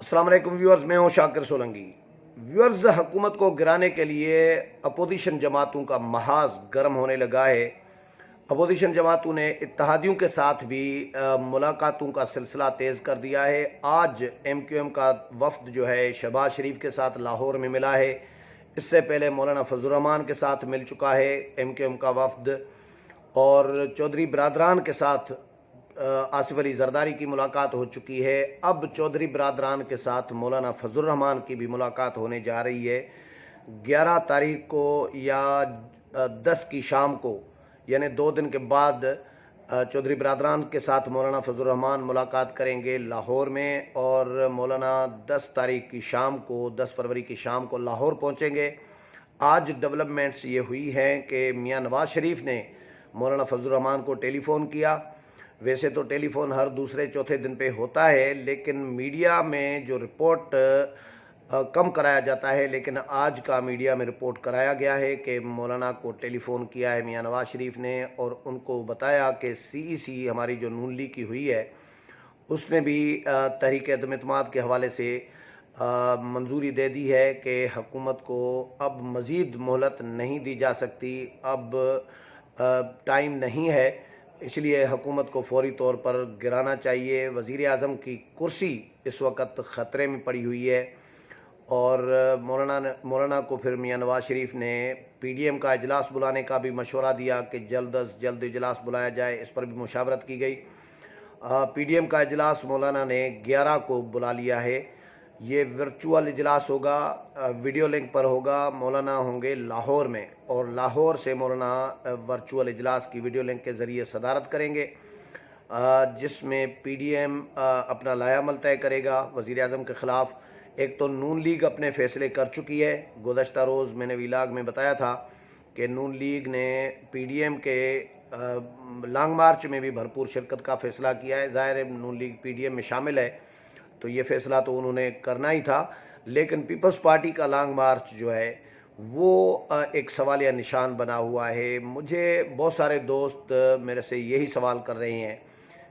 अस्सलाम वालेकुम व्यूअर्स, मैं हूं शाकिर सोलंकी। व्यूअर्स, हुकूमत को गिराने के लिए अपोजिशन जमातों का महाज गर्म होने लगा है। अपोजिशन जमातों ने इत्तेहादियों के साथ भी मुलाकातों का सिलसिला तेज़ कर दिया है। आज MQM का वफ़द जो है शहबाज शरीफ के साथ लाहौर में मिला है। इससे पहले मौलाना फजल रहमान के साथ मिल चुका है MQM का वफ़द, और चौधरी बरादरान के साथ आसिफ अली जरदारी की मुलाकात हो चुकी है। अब चौधरी बरादरान के साथ मौलाना फजल रहमान की भी मुलाकात होने जा रही है 11 तारीख को या 10 की शाम को, यानी 2 दिन के बाद चौधरी बरादरान के साथ मौलाना फजल रहमान मुलाकात करेंगे लाहौर में, और मौलाना 10 तारीख की शाम को 10 फरवरी की शाम को लाहौर पहुंचेंगे। आज डेवलपमेंट्स ये हुई हैं कि मियां नवाज शरीफ ने मौलाना फजल रहमान को टेलीफ़ोन किया। वैसे तो टेलीफ़ोन हर दूसरे चौथे दिन पे होता है, लेकिन मीडिया में जो रिपोर्ट कम कराया जाता है, लेकिन आज का मीडिया में रिपोर्ट कराया गया है कि मौलाना को टेलीफ़ोन किया है मियां नवाज शरीफ ने, और उनको बताया कि CEC हमारी जो नून लीग की हुई है उसने भी तहरीक अदम एतमाद के हवाले से मंजूरी दे दी है कि हुकूमत को अब मज़ीद मोहलत नहीं दी जा सकती। अब टाइम नहीं है, इसलिए हुकूमत को फौरी तौर पर गिराना चाहिए। वज़ीर आज़म की कुर्सी इस वक्त ख़तरे में पड़ी हुई है, और मौलाना को फिर मियां नवाज शरीफ ने PDM का इजलास बुलाने का भी मशवरा दिया कि जल्द अज जल्द इजलास बुलाया जाए। इस पर भी मुशावरत की गई। PDM का इजलास मौलाना ने 11 को बुला लिया है। ये वर्चुअल इजलास होगा, वीडियो लिंक पर होगा। मौलाना होंगे लाहौर में, और लाहौर से मौलाना वर्चुअल इजलास की वीडियो लिंक के ज़रिए सदारत करेंगे, जिसमें PDM अपना लायामल तय करेगा वज़ीर आज़म के ख़िलाफ़। एक तो नून लीग अपने फ़ैसले कर चुकी है। गुज़श्ता रोज़ मैंने विलाग में बताया था कि नून लीग ने PDM के लॉन्ग मार्च में भी भरपूर शिरकत का फ़ैसला किया है। ज़ाहिर है नून लीग PDM में शामिल है, तो ये फ़ैसला तो उन्होंने करना ही था। लेकिन पीपल्स पार्टी का लॉन्ग मार्च जो है वो एक सवालिया निशान बना हुआ है। मुझे बहुत सारे दोस्त मेरे से यही सवाल कर रहे हैं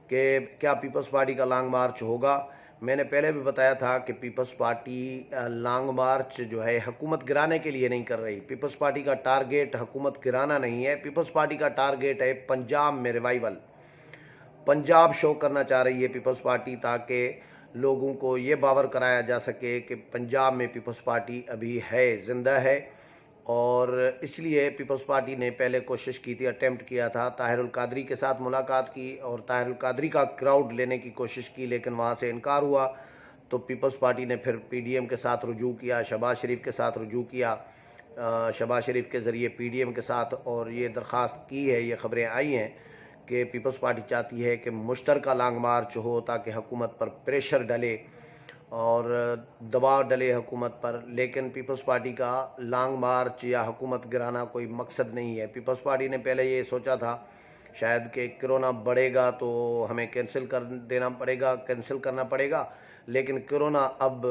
कि क्या पीपल्स पार्टी का लॉन्ग मार्च होगा। मैंने पहले भी बताया था कि पीपल्स पार्टी लॉन्ग मार्च जो है हुकूमत गिराने के लिए नहीं कर रही। पीपल्स पार्टी का टारगेट हुकूमत गिराना नहीं है। पीपल्स पार्टी का टारगेट है पंजाब में रिवाइवल। पंजाब शो करना चाह रही है पीपल्स पार्टी, ताकि लोगों को ये बावर कराया जा सके कि पंजाब में पीपल्स पार्टी अभी है, ज़िंदा है। और इसलिए पीपल्स पार्टी ने पहले कोशिश की थी, अटेम्प्ट किया था, ताहिरुल कादरी के साथ मुलाकात की और ताहिरुल कादरी का क्राउड लेने की कोशिश की, लेकिन वहाँ से इनकार हुआ। तो पीपल्स पार्टी ने फिर PDM के साथ रुजू किया, शहबाज शरीफ के साथ रुजू किया, शहबाज शरीफ के ज़रिए PDM के साथ, और ये दरख्वास्त की है, ये ख़बरें आई हैं कि पीपल्स पार्टी चाहती है कि मुश्तरका लॉन्ग मार्च हो, ताकि हुकूमत पर प्रेशर डले और दबाव डले हुकूमत पर। लेकिन पीपल्स पार्टी का लॉन्ग मार्च या हुकूमत गिराना कोई मकसद नहीं है। पीपल्स पार्टी ने पहले ये सोचा था शायद कि कोरोना बढ़ेगा तो हमें कैंसिल करना पड़ेगा, लेकिन कोरोना अब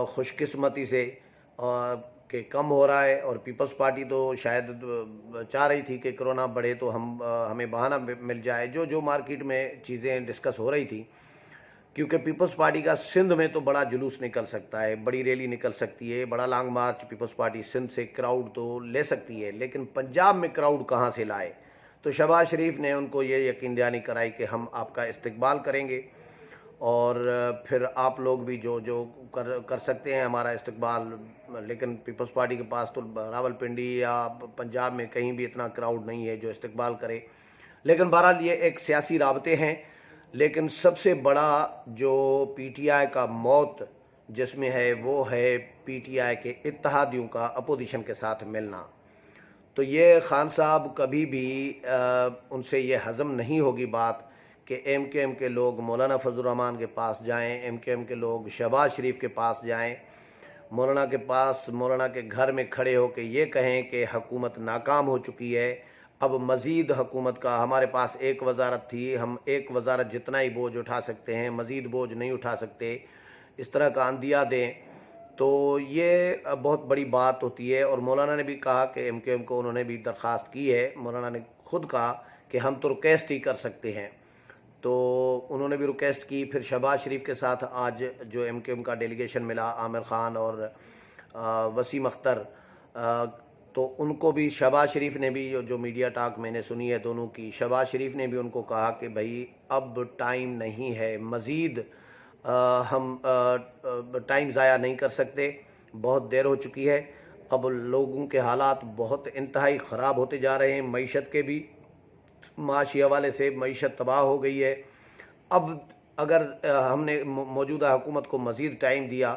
खुशकिस्मती से कि कम हो रहा है, और पीपल्स पार्टी तो शायद चाह रही थी कि कोरोना बढ़े तो हमें बहाना मिल जाए। जो मार्केट में चीज़ें डिस्कस हो रही थी, क्योंकि पीपल्स पार्टी का सिंध में तो बड़ा जुलूस निकल सकता है, बड़ी रैली निकल सकती है, बड़ा लॉन्ग मार्च पीपल्स पार्टी सिंध से क्राउड तो ले सकती है, लेकिन पंजाब में क्राउड कहाँ से लाए। तो शहबाज शरीफ ने उनको ये यकीन दहानी कराई कि हम आपका इस्तकबाल करेंगे, और फिर आप लोग भी जो जो कर सकते हैं हमारा इस्तकबाल। लेकिन पीपल्स पार्टी के पास तो रावलपिंडी या पंजाब में कहीं भी इतना क्राउड नहीं है जो इस्तकबाल करे। लेकिन बहरहाल ये एक सियासी राबते हैं। लेकिन सबसे बड़ा जो PTI का मौत जिसमें है वो है PTI के इत्तेहादियों का अपोजिशन के साथ मिलना। तो ये खान साहब कभी भी उनसे ये हज़म नहीं होगी बात कि MQM के लोग मौलाना फजल रहमान के पास जाएं, MQM के लोग शहबाज शरीफ के पास जाएं, मौलाना के पास, मौलाना के घर में खड़े होकर ये कहें कि हुकूमत नाकाम हो चुकी है, अब मज़ीद हुकूमत का, हमारे पास एक वजारत थी, हम एक वजारत जितना ही बोझ उठा सकते हैं, मज़ीद बोझ नहीं उठा सकते, इस तरह का अंदिया दें। तो ये बहुत बड़ी बात होती है। और मौलाना ने भी कहा कि MQM को उन्होंने भी दरख्वास्त की है, मौलाना ने खुद कहा कि हम तो रिक्वेस्ट ही कर सकते हैं। तो उन्होंने भी रिक्वेस्ट की। फिर शहबाज शरीफ के साथ आज जो MQM का डेलीगेशन मिला, आमिर ख़ान और वसीम अख्तर, तो उनको भी शहबाज शरीफ ने भी जो मीडिया टॉक मैंने सुनी है दोनों की, शहबाज शरीफ ने भी उनको कहा कि भाई अब टाइम नहीं है, मज़ीद हम टाइम ज़ाया नहीं कर सकते, बहुत देर हो चुकी है। अब लोगों के हालात बहुत इंतहाई ख़राब होते जा रहे हैं, मईशत के भी, माशी हवाले से मईशत तबाह हो गई है। अब अगर हमने मौजूदा हुकूमत को मज़ीद टाइम दिया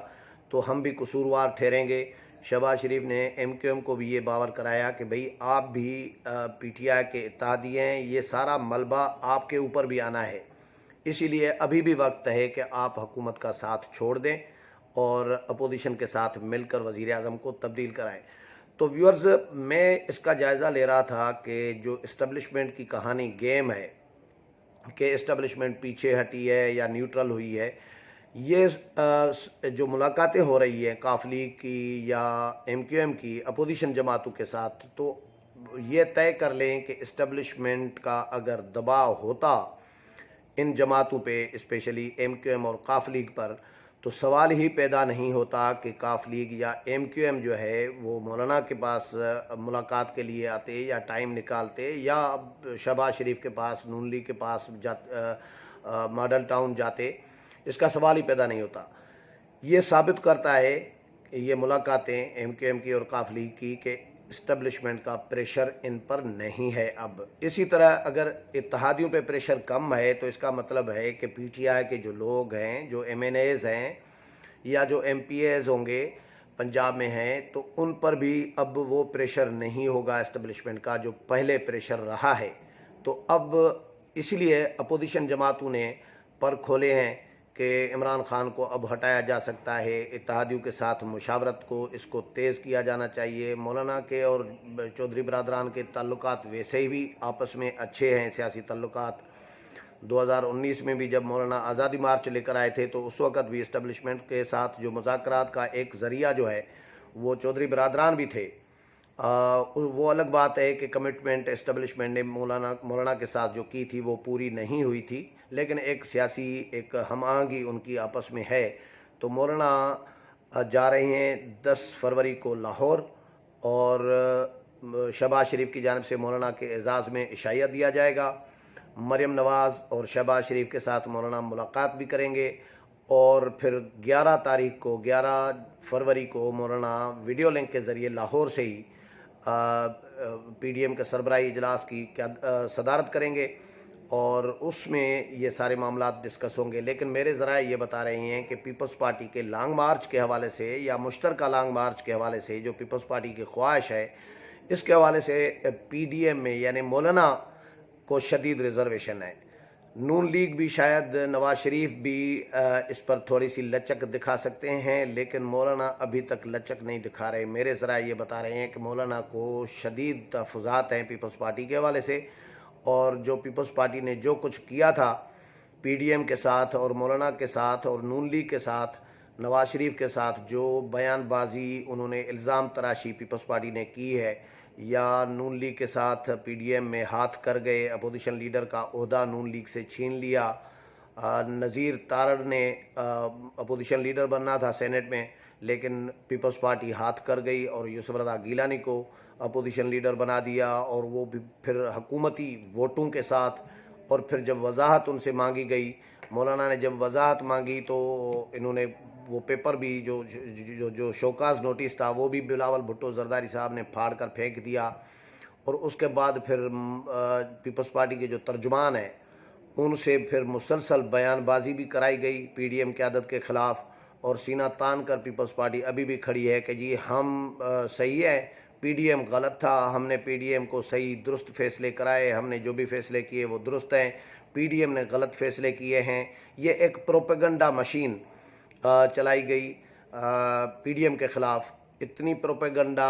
तो हम भी कसूरवार ठहरेंगे। शहबाज शरीफ ने MQM को भी ये बावर कराया कि भाई आप भी PTI के इत्तेहादी हैं, ये सारा मलबा आपके ऊपर भी आना है, इसीलिए अभी भी वक्त है कि आप हुकूमत का साथ छोड़ दें और अपोजिशन के साथ मिलकर वज़ीर आज़म को तब्दील कराएं। तो व्यूअर्स, मैं इसका जायज़ा ले रहा था कि जो इस्टब्लिशमेंट की कहानी गेम है कि इस्टब्लिशमेंट पीछे हटी है या न्यूट्रल हुई है, ये जो मुलाकातें हो रही हैं काफ लीग की या MQM की अपोजिशन जमातों के साथ, तो ये तय कर लें कि इस्टब्लिशमेंट का अगर दबाव होता इन जमातों पे, स्पेशली MQM और काफ लीग पर, तो सवाल ही पैदा नहीं होता कि काफ लीग या MQM जो है वो मौलाना के पास मुलाकात के लिए आते या टाइम निकालते या शहबाज शरीफ के पास, नून लीग के पास मॉडल टाउन जाते। इसका सवाल ही पैदा नहीं होता। ये साबित करता है ये मुलाकातें MQM की और काफ लीग की कि इस्टब्लिशमेंट का प्रेशर इन पर नहीं है। अब इसी तरह अगर इत्तेहादियों पे प्रेशर कम है तो इसका मतलब है कि PTI के जो लोग हैं, जो MNAs हैं या जो MPAs होंगे पंजाब में हैं, तो उन पर भी अब वो प्रेशर नहीं होगा इस्टब्लिशमेंट का जो पहले प्रेशर रहा है। तो अब इसलिए अपोजिशन जमातों ने पर खोले हैं कि इमरान ख़ान को अब हटाया जा सकता है, इत्तेहादियों के साथ मुशावरत को इसको तेज़ किया जाना चाहिए। मौलाना के और चौधरी बरादरान के ताल्लुकात वैसे ही भी आपस में अच्छे हैं, सियासी ताल्लुकात। 2019 में भी जब मौलाना आज़ादी मार्च लेकर आए थे तो उस वक़्त भी इस्टब्लिशमेंट के साथ जो मुज़ाकरात का एक ज़रिया जो है वो चौधरी बरादरान भी थे। वो अलग बात है कि कमिटमेंट इस्टब्लिशमेंट ने मौलाना के साथ जो की थी वो पूरी नहीं हुई थी, लेकिन एक सियासी एक हम आहंगी उनकी आपस में है। तो मौलाना जा रहे हैं 10 फरवरी को लाहौर और शहबाज शरीफ की जानिब से मौलाना के एजाज़ में इशाया दिया जाएगा। मरियम नवाज़ और शहबाज शरीफ के साथ मौलाना मुलाकात भी करेंगे और फिर 11 फरवरी को मौलाना वीडियो लिंक के ज़रिए लाहौर से ही PDM के सरबराही इजलास की सदारत करेंगे और उसमें ये सारे मामला डिस्कस होंगे। लेकिन मेरे ज़राए ये बता रहे हैं कि पीपल्स पार्टी के लॉन्ग मार्च के हवाले से या मुश्तरका लॉन्ग मार्च के हवाले से जो पीपल्स पार्टी की ख्वाहिश है, इसके हवाले से PDM में यानी मौलाना को शदीद रिजर्वेशन है। नून लीग भी शायद नवाज शरीफ भी इस पर थोड़ी सी लचक दिखा सकते हैं, लेकिन मौलाना अभी तक लचक नहीं दिखा रहे। मेरे ज़राए ये बता रहे हैं कि मौलाना को शदीद तहफ़्फ़ुज़ात हैं पीपल्स पार्टी के हवाले से, और जो पीपल्स पार्टी ने जो कुछ किया था PDM के साथ और मौलाना के साथ और नून लीग के साथ, नवाज शरीफ के साथ जो बयानबाजी उन्होंने इल्ज़ाम तराशी पीपल्स पार्टी ने की है, या नून लीग के साथ PDM में हाथ कर गए, अपोजिशन लीडर का ओहदा नून लीग से छीन लिया। नज़ीर तारड़ ने अपोजिशन लीडर बनना था सेनेट में, लेकिन पीपल्स पार्टी हाथ कर गई और यूसुफ रज़ा गीलानी को अपोजिशन लीडर बना दिया, और वो भी फिर हुकूमती वोटों के साथ। और फिर जब वजाहत उनसे मांगी गई, मौलाना ने जब वजाहत मांगी तो इन्होंने वो पेपर भी जो जो जो शोकाज नोटिस था वो भी बिलावल भुट्टो जरदारी साहब ने फाड़ कर फेंक दिया। और उसके बाद फिर पीपल्स पार्टी के जो तर्जुमान हैं उनसे फिर मुसलसल बयानबाजी भी कराई गई PDM क़यादत के ख़िलाफ़, और सीना तान कर पीपल्स पार्टी अभी भी खड़ी है कि जी हम सही है, PDM गलत था, हमने PDM को सही दुरुस्त फ़ैसले कराए, हमने जो भी फ़ैसले किए वो दुरुस्त हैं, PDM ने गलत फ़ैसले किए हैं। ये एक प्रोपेगंडा मशीन चलाई गई PDM के ख़िलाफ़। इतनी प्रोपेगंडा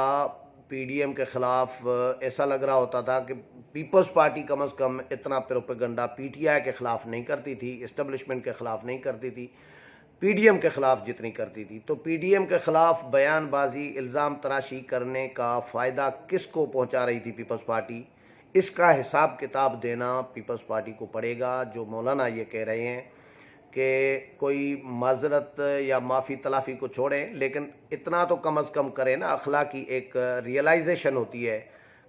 PDM के ख़िलाफ़ ऐसा लग रहा होता था कि पीपल्स पार्टी कम अज़ कम इतना प्रोपेगंडा PTI के ख़िलाफ़ नहीं करती थी, इस्टब्लिशमेंट के ख़िलाफ़ नहीं करती थी, PDM के ख़िलाफ़ जितनी करती थी। तो PDM के ख़िलाफ़ बयानबाजी, इल्ज़ाम तराशी करने का फ़ायदा किस को पहुँचा रही थी पीपल्स पार्टी? इसका हिसाब किताब देना पीपल्स पार्टी को पड़ेगा। जो मौलाना ये कह रहे हैं कि कोई माजरत या माफ़ी तलाफ़ी को छोड़ें, लेकिन इतना तो कम अज़ कम करें ना, अखलाकी एक रियलाइजेशन होती है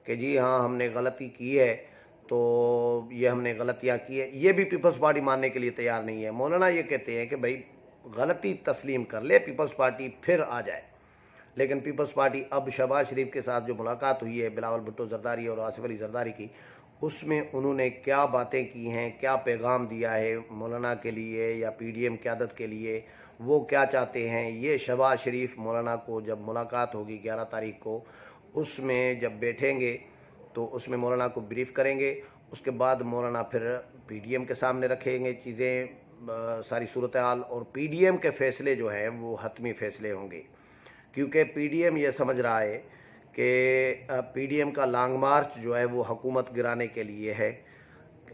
कि जी हाँ हमने गलती की है, तो ये हमने गलतियाँ की है, ये भी पीपल्स पार्टी मानने के लिए तैयार नहीं है। मौलाना ये कहते हैं कि भाई गलती तस्लीम कर ले, पीपल्स पार्टी फिर आ जाए। लेकिन पीपल्स पार्टी अब शहबाज शरीफ के साथ जो मुलाकात हुई है बिलावल भुट्टो जरदारी और आसिफ अली जरदारी की, उसमें उन्होंने क्या बातें की हैं, क्या पैगाम दिया है मौलाना के लिए या पीडीएम क़यादत के लिए, वो क्या चाहते हैं, ये शहबाज शरीफ मौलाना को जब मुलाकात होगी 11 तारीख को, उसमें जब बैठेंगे तो उसमें मौलाना को ब्रीफ़ करेंगे। उसके बाद मौलाना फिर पीडीएम के सामने रखेंगे चीज़ें, सारी सूरत हाल, और पीडीएम के फ़ैसले जो हैं वो हतमी फ़ैसले होंगे, क्योंकि पीडीएम ये समझ रहा है कि पीडीएम का लॉन्ग मार्च जो है वो हुकूमत गिराने के लिए है।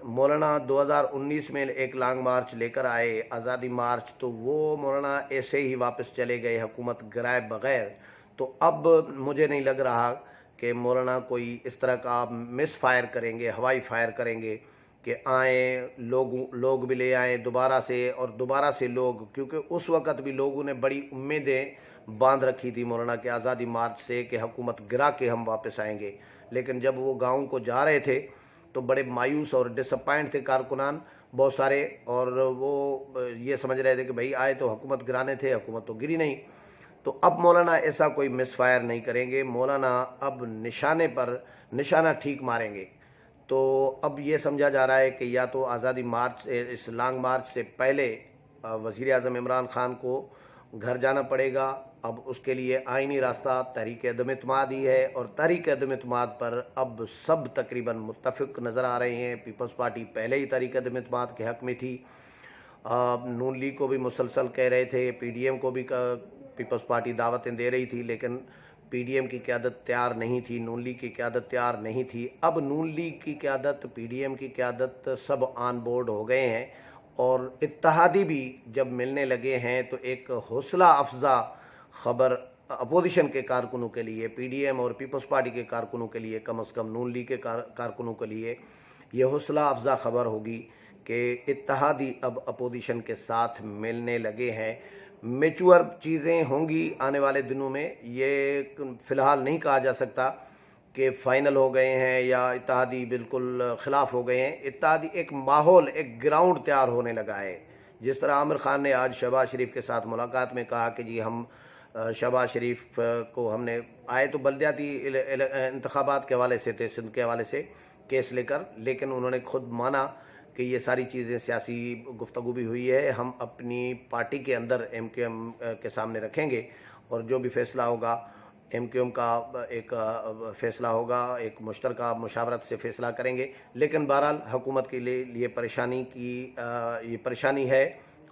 मौलाना 2019 में एक लॉन्ग मार्च लेकर आए, आज़ादी मार्च, तो वो मौलाना ऐसे ही वापस चले गए हुकूमत गिराए बग़ैर। तो अब मुझे नहीं लग रहा कि मौलाना कोई इस तरह का मिस फायर करेंगे, हवाई फायर करेंगे कि आए लोग भी ले आए दोबारा से और दोबारा से लोग, क्योंकि उस वक़्त भी लोगों ने बड़ी उम्मीदें बांध रखी थी मौलाना के आज़ादी मार्च से कि हुकूमत गिरा के हम वापस आएंगे। लेकिन जब वो गाँव को जा रहे थे तो बड़े मायूस और डिसअपॉइंट थे कारकुनान बहुत सारे, और वो ये समझ रहे थे कि भाई आए तो हुकूमत गिराने थे, हुकूमत तो गिरी नहीं। तो अब मौलाना ऐसा कोई मिस फायर नहीं करेंगे, मौलाना अब निशाने पर निशाना ठीक मारेंगे। तो अब ये समझा जा रहा है कि या तो आज़ादी मार्च से, इस लॉन्ग मार्च से पहले वज़ीर आज़म इमरान ख़ान को घर जाना पड़ेगा। अब उसके लिए आइनी रास्ता तहरीक अदम इत्मीद ही है, और तहरीक अदम इत्मीद पर अब सब तकरीबन मुत्तफ़िक़ नज़र आ रहे हैं। पीपल्स पार्टी पहले ही तहरीक अदम इत्मीद के हक़ में थी, नून लीग को भी मुसलसल कह रहे थे, पीडीएम को भी पीपल्स पार्टी दावतें दे रही थी, लेकिन पीडीएम की क़यादत तैयार नहीं थी, नून लीग की क़यादत तैयार नहीं थी। अब नून लीग की क़यादत, पीडीएम की क़यादत सब ऑन बोर्ड हो गए हैं, और इत्तेहादी भी जब मिलने लगे हैं तो एक हौसला अफजा ख़बर अपोजिशन के कारकुनों के लिए, पीडीएम और पीपल्स पार्टी के कारकुनों के लिए, कम अज़ कम नून लीग के कारकुनों के लिए ये हौसला अफजा ख़बर होगी कि इत्तेहादी अब अपोजिशन के साथ मिलने लगे हैं। मैच्योर चीज़ें होंगी आने वाले दिनों में, ये फ़िलहाल नहीं कहा जा सकता कि फ़ाइनल हो गए हैं या इत्तेहादी बिल्कुल ख़िलाफ़ हो गए हैं। इत्तेहादी एक माहौल, एक ग्राउंड तैयार होने लगा है। जिस तरह आमिर ख़ान ने आज शहबाज शरीफ के साथ मुलाकात में कहा कि जी हम शहबाज शरीफ को हमने आए तो बल्दियाती इंतखाबात के हवाले से थे, सिंध के हवाले से केस लेकर, लेकिन उन्होंने खुद माना कि ये सारी चीज़ें सियासी गुफ्तगू भी हुई है, हम अपनी पार्टी के अंदर एमक्यूएम के सामने रखेंगे, और जो भी फ़ैसला होगा एमक्यूएम का एक फ़ैसला होगा, एक मुश्तरका मुशावरत से फ़ैसला करेंगे। लेकिन बहरहाल हुकूमत के लिए ये परेशानी है,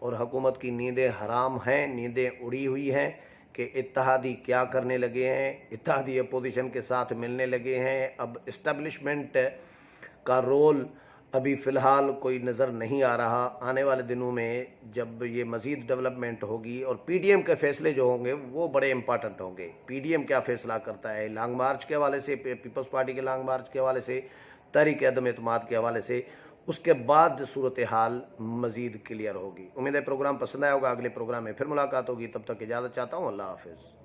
और हुकूमत की नींदें हराम हैं, नींदें उड़ी हुई हैं कि इत्तेहादी क्या करने लगे हैं, इत्तेहादी अपोजिशन के साथ मिलने लगे हैं। अब इस्टेब्लिशमेंट का रोल अभी फ़िलहाल कोई नज़र नहीं आ रहा। आने वाले दिनों में जब ये मज़ीद डेवलपमेंट होगी और पीडीएम के फ़ैसले जो होंगे वो बड़े इंपॉर्टेंट होंगे। पीडीएम क्या फ़ैसला करता है लॉन्ग मार्च के हवाले से, पीपल्स पार्टी के लॉन्ग मार्च के हवाले से, तहरीक अदम इत्मीद के हवाले से, उसके बाद सूरत हाल मज़ीद क्लियर होगी। उम्मीद है प्रोग्राम पसंद आया होगा। अगले प्रोग्राम में फिर मुलाकात होगी, तब तक इजाज़त चाहता हूँ। अल्लाह हाफ़िज़।